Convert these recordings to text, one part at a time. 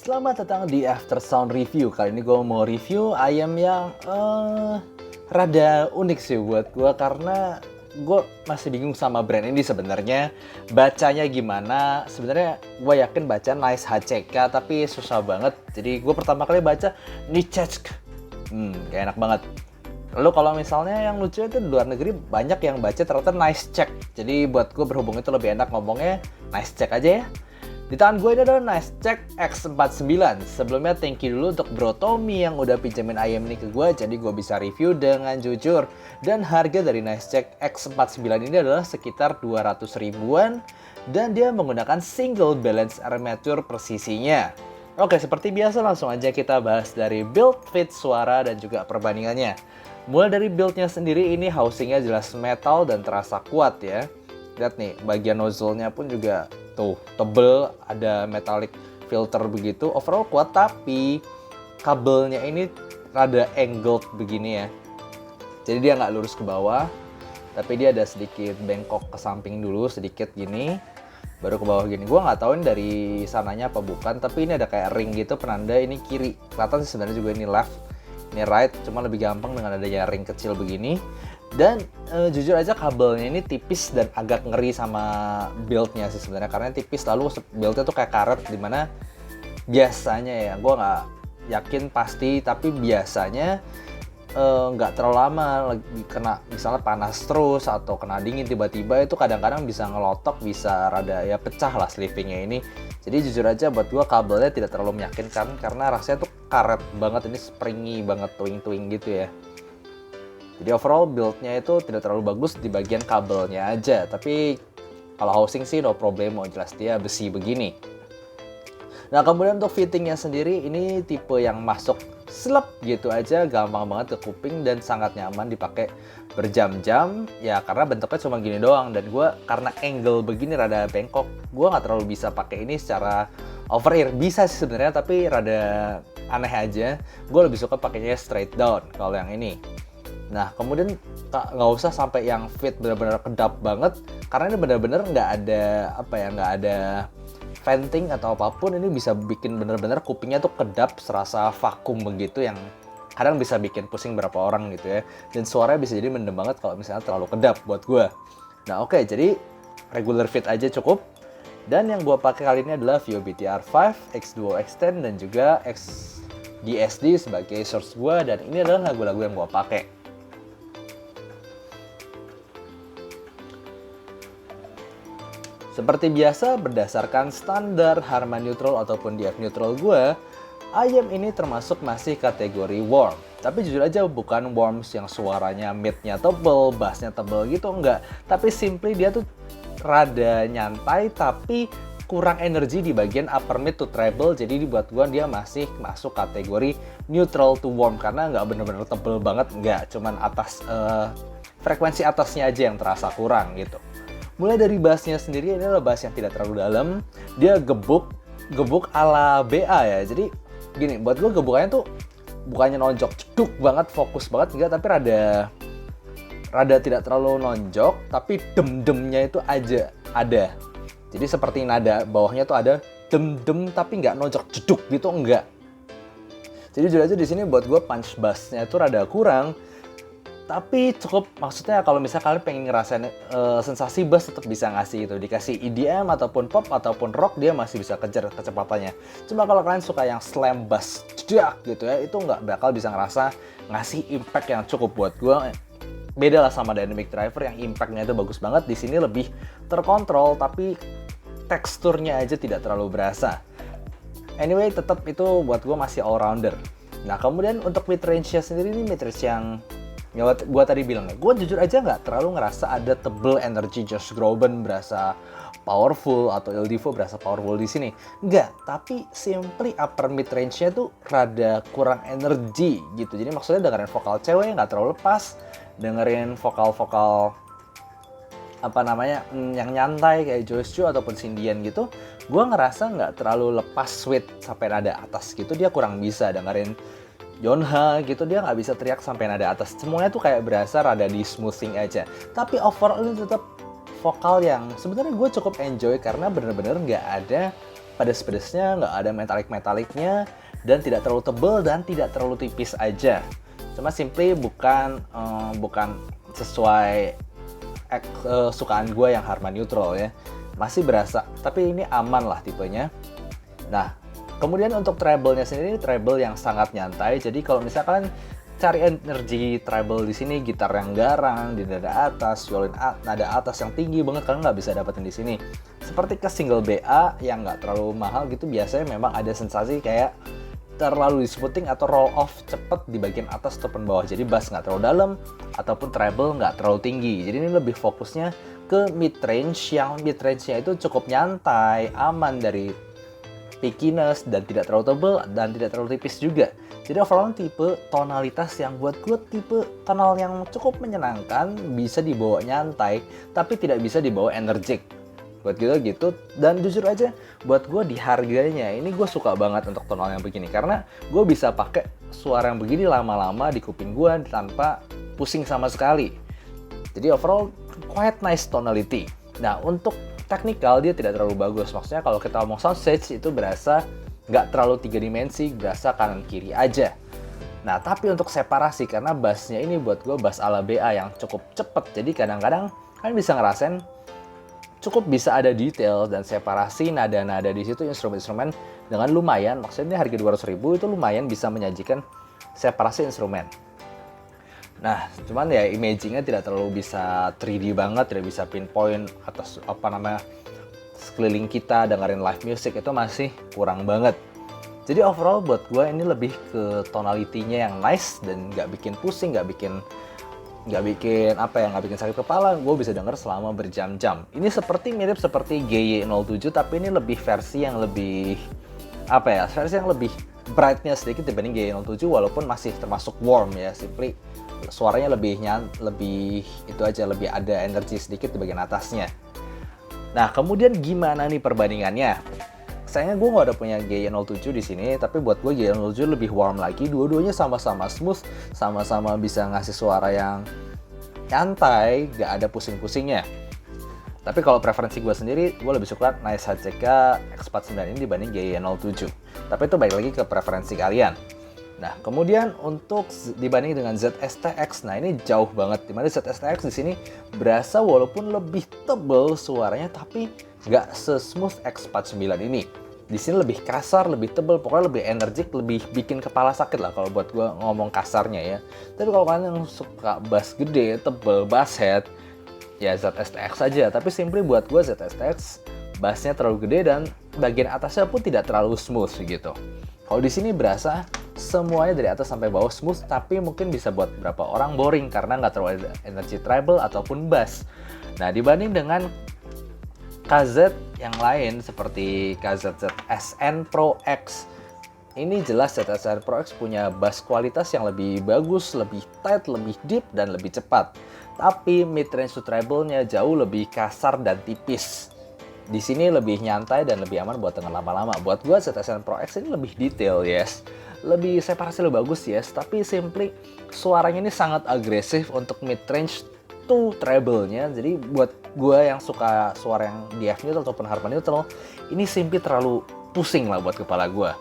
Selamat datang di After Sound Review. Kali ini gue mau review ayam yang rada unik sih buat gue karena gue masih bingung sama brand ini sebenarnya. Bacanya gimana? Sebenarnya gue yakin baca Nice HCK tapi susah banget. Jadi gue pertama kali baca Nichechk. Gak enak banget. Lalu kalau misalnya yang lucu itu di luar negeri banyak yang baca ternyata Nice Check. Jadi buat gue berhubung itu lebih enak ngomongnya Nice Check aja ya. Di tangan gue ini adalah Nice Check X49. Sebelumnya thank you dulu untuk Bro Tommy yang udah pinjemin ayam ini ke gue, jadi gue bisa review dengan jujur. Dan harga dari Nice Check X49 ini adalah sekitar 200 ribuan dan dia menggunakan single balance armature presisinya. Oke, seperti biasa langsung aja kita bahas dari build, fit, suara, dan juga perbandingannya. Mulai dari buildnya sendiri, ini housingnya jelas metal dan terasa kuat ya. Lihat nih, bagian nozzle-nya pun juga tuh tebel, ada metallic filter begitu. Overall kuat, tapi kabelnya ini rada angled begini ya. Jadi dia nggak lurus ke bawah, tapi dia ada sedikit bengkok ke samping dulu, sedikit gini, baru ke bawah gini. Gua nggak tahu ini dari sananya apa bukan, tapi ini ada kayak ring gitu penanda ini kiri. Kelihatan sih sebenarnya juga ini left, ini right, cuma lebih gampang dengan adanya ring kecil begini. Dan jujur aja kabelnya ini tipis dan agak ngeri sama build-nya sih sebenarnya, karena tipis, lalu build-nya tuh kayak karet, dimana biasanya ya, gue nggak yakin pasti, tapi biasanya nggak terlalu lama lagi kena misalnya panas terus atau kena dingin tiba-tiba itu kadang-kadang bisa ngelotok, bisa rada ya pecah lah sleevingnya ini. Jadi jujur aja buat gue kabelnya tidak terlalu meyakinkan karena rasanya tuh karet banget, ini springy banget, twing-twing gitu ya. Jadi overall build-nya itu tidak terlalu bagus di bagian kabelnya aja. Tapi kalau housing sih no problem, mau jelas dia besi begini. Nah kemudian untuk fittingnya sendiri, ini tipe yang masuk slep gitu aja, gampang banget ke kuping dan sangat nyaman dipakai berjam-jam. Ya karena bentuknya cuma gini doang, dan gue karena angle begini rada bengkok, gue nggak terlalu bisa pakai ini secara over ear. Bisa sih sebenarnya, tapi rada aneh aja. Gue lebih suka pakainya straight down kalau yang ini. Nah kemudian nggak usah sampai yang fit benar-benar kedap banget, karena ini benar-benar nggak ada nggak ada venting atau apapun. Ini bisa bikin benar-benar kupingnya tuh kedap, serasa vakum begitu, yang kadang bisa bikin pusing berapa orang gitu ya. Dan suaranya bisa jadi mendem banget kalau misalnya terlalu kedap buat gue. Nah oke, jadi regular fit aja cukup. Dan yang gue pakai kali ini adalah Vio BTR5, X-Duo X10 dan juga XDSD sebagai source gue, dan ini adalah lagu-lagu yang gue pakai. Seperti biasa, berdasarkan standar Harman neutral ataupun DF neutral gue, ayam ini termasuk masih kategori warm. Tapi jujur aja bukan warms yang suaranya mid-nya tebel, bass-nya tebel gitu, enggak. Tapi simply dia tuh rada nyantai, tapi kurang energi di bagian upper mid to treble. Jadi buat gue dia masih masuk kategori neutral to warm, karena nggak bener-bener tebel banget, nggak. Cuman atas frekuensi atasnya aja yang terasa kurang gitu. Mulai dari bassnya sendiri, ini adalah bass yang tidak terlalu dalam. Dia gebuk ala BA ya. Jadi gini, buat gue gebukannya tuh bukannya nonjok ceduk banget, fokus banget, enggak. Tapi rada tidak terlalu nonjok, tapi dem-demnya itu aja ada. Jadi seperti nada bawahnya tuh ada dem-dem, tapi nggak nonjok ceduk gitu, enggak. Jadi jujur aja di sini buat gue punch bassnya itu rada kurang. Tapi cukup, maksudnya kalau misalnya kalian pengen ngerasain sensasi bass, tetap bisa ngasih gitu. Dikasih EDM ataupun pop ataupun rock, dia masih bisa kejar kecepatannya. Cuma kalau kalian suka yang slam bass cedak gitu ya, itu nggak bakal bisa ngasih impact yang cukup buat gue. Beda lah sama Dynamic Driver yang impactnya itu bagus banget. Di sini lebih terkontrol, tapi teksturnya aja tidak terlalu berasa. Anyway, tetap itu buat gue masih all-rounder. Nah kemudian untuk mid range-nya sendiri, ini mid range yang ya gue tadi bilang ya, gue jujur aja nggak terlalu ngerasa ada tebel energi Josh Groban berasa powerful atau Il Divo berasa powerful di sini. Nggak, tapi simply upper mid range-nya tuh rada kurang energi gitu. Jadi maksudnya dengerin vokal cewek nggak terlalu lepas, dengerin vokal-vokal yang nyantai kayak Joyce Chu ataupun Cindian gitu, gue ngerasa nggak terlalu lepas sweet sampai nada atas gitu. Dia kurang bisa dengerin Yonha gitu, dia nggak bisa teriak sampai nada atas. Semuanya tuh kayak berasa rada di smoothing aja. Tapi overall ini tetap vokal yang sebenarnya gue cukup enjoy, karena bener-bener nggak ada pedes-pedesnya, nggak ada metalik-metaliknya, dan tidak terlalu tebal dan tidak terlalu tipis aja. Cuma simply bukan sesuai sukaan gue yang Harman neutral ya. Masih berasa, tapi ini aman lah tipenya. Nah, kemudian untuk treble-nya sendiri, treble yang sangat nyantai. Jadi kalau misalkan cari energi treble di sini, gitar yang garang di nada atas, violin nada atas yang tinggi banget, kalian nggak bisa dapetin di sini. Seperti ke single BA yang nggak terlalu mahal gitu, biasanya memang ada sensasi kayak terlalu disputing atau roll off cepet di bagian atas ataupun bawah. Jadi bass nggak terlalu dalam ataupun treble nggak terlalu tinggi. Jadi ini lebih fokusnya ke mid range, yang mid range-nya itu cukup nyantai, aman dari pickiness dan tidak terlalu tebal dan tidak terlalu tipis juga. Jadi overall tipe tonalitas yang buat gue tipe tonal yang cukup menyenangkan, bisa dibawa nyantai tapi tidak bisa dibawa energik. Buat gitu. Dan jujur aja buat gue di harganya ini gue suka banget untuk tonal yang begini, karena gue bisa pakai suara yang begini lama-lama di kuping gue tanpa pusing sama sekali. Jadi overall quite nice tonality. Nah, untuk technical dia tidak terlalu bagus. Maksudnya kalau kita ngomong soundstage itu berasa nggak terlalu 3 dimensi, berasa kanan kiri aja. Nah, tapi untuk separasi, karena bassnya ini buat gue bass ala BA yang cukup cepet, jadi kadang-kadang kalian bisa ngerasain cukup bisa ada detail dan separasi nada-nada di situ, instrumen-instrumen dengan lumayan. Maksudnya harga 200.000 itu lumayan bisa menyajikan separasi instrumen. Nah, cuman ya imagingnya tidak terlalu bisa 3D banget, tidak bisa pinpoint atas sekeliling kita, dengerin live music itu masih kurang banget. Jadi overall buat gue ini lebih ke tonality-nya yang nice dan nggak bikin pusing, nggak bikin sakit kepala. Gue bisa denger selama berjam-jam. Ini mirip seperti GY07, tapi ini lebih versi yang lebih brightnya sedikit dibanding GY07, walaupun masih termasuk warm ya. Simply suaranya lebih ada energi sedikit di bagian atasnya. Nah, kemudian gimana nih perbandingannya? Sayangnya gue nggak ada punya GY07 di sini, tapi buat gue GY07 lebih warm lagi. Dua-duanya sama-sama smooth, sama-sama bisa ngasih suara yang nyantai, nggak ada pusing-pusingnya. Tapi kalau preferensi gue sendiri, gue lebih suka Nice HCK X49 ini dibanding GY07. Tapi itu balik lagi ke preferensi kalian. Nah, kemudian untuk dibanding dengan ZSTX, nah ini jauh banget. Dimana ZSTX di sini berasa walaupun lebih tebal suaranya, tapi nggak se-smooth X49 ini. Di sini lebih kasar, lebih tebal, pokoknya lebih energik, lebih bikin kepala sakit lah kalau buat gue ngomong kasarnya ya. Tapi kalau kalian yang suka bass gede, tebal, bass head, ya ZSTX saja. Tapi simply buat gue ZSTX bassnya terlalu gede dan bagian atasnya pun tidak terlalu smooth gitu. Kalau di sini berasa semuanya dari atas sampai bawah smooth, tapi mungkin bisa buat beberapa orang boring karena nggak terlalu ada energi treble ataupun bass. Nah, dibanding dengan KZ yang lain seperti KZZ SN Pro X, ini jelas ZSN Pro X punya bass kualitas yang lebih bagus, lebih tight, lebih deep, dan lebih cepat. Tapi mid range to treble-nya jauh lebih kasar dan tipis. Di sini lebih nyantai dan lebih aman buat denger lama-lama. Buat gue ZSN Pro X ini lebih detail, yes. Lebih separasi lebih bagus, yes. Tapi simply suaranya ini sangat agresif untuk mid range to treble-nya. Jadi buat gue yang suka suara yang di F neutral ataupun harmony neutral, ini simply terlalu pusing lah buat kepala gue.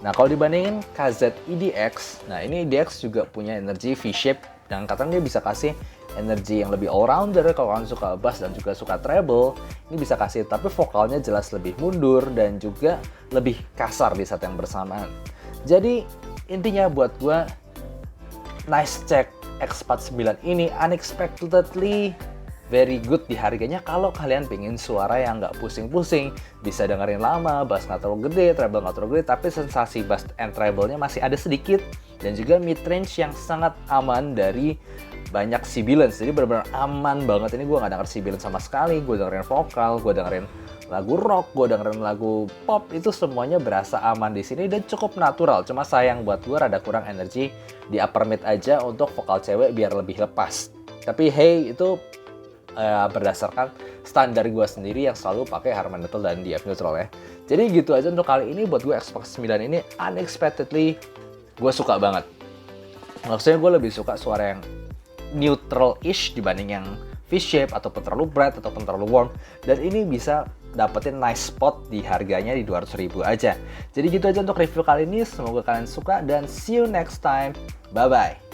Nah, kalau dibandingin KZ EDX, nah ini EDX juga punya energi V-shape dan katanya dia bisa kasih energi yang lebih all-rounder. Kalau kalian suka bass dan juga suka treble, ini bisa kasih, tapi vokalnya jelas lebih mundur dan juga lebih kasar di saat yang bersamaan. Jadi intinya buat gue, Nice Check X49 ini unexpectedly very good di harganya. Kalau kalian pengen suara yang nggak pusing-pusing, bisa dengerin lama, bass nggak terlalu gede, treble nggak terlalu gede, tapi sensasi bass and treble-nya masih ada sedikit, dan juga mid range yang sangat aman dari banyak sibilance. Jadi benar-benar aman banget. Ini gue nggak denger sibilance sama sekali. Gue dengerin vokal, gue dengerin lagu rock, gue dengerin lagu pop, itu semuanya berasa aman di sini dan cukup natural. Cuma sayang buat gue rada kurang energi di upper mid aja untuk vokal cewek biar lebih lepas. Tapi hey, itu berdasarkan standar gue sendiri yang selalu pakai harmony neutral dan DF neutral ya. Jadi gitu aja untuk kali ini. Buat gue X49 ini unexpectedly gue suka banget. Maksudnya gue lebih suka suara yang neutral-ish dibanding yang V-shape ataupun terlalu bright ataupun terlalu warm. Dan ini bisa dapetin nice spot di harganya di 200.000 aja. Jadi gitu aja untuk review kali ini, semoga kalian suka dan see you next time. Bye bye.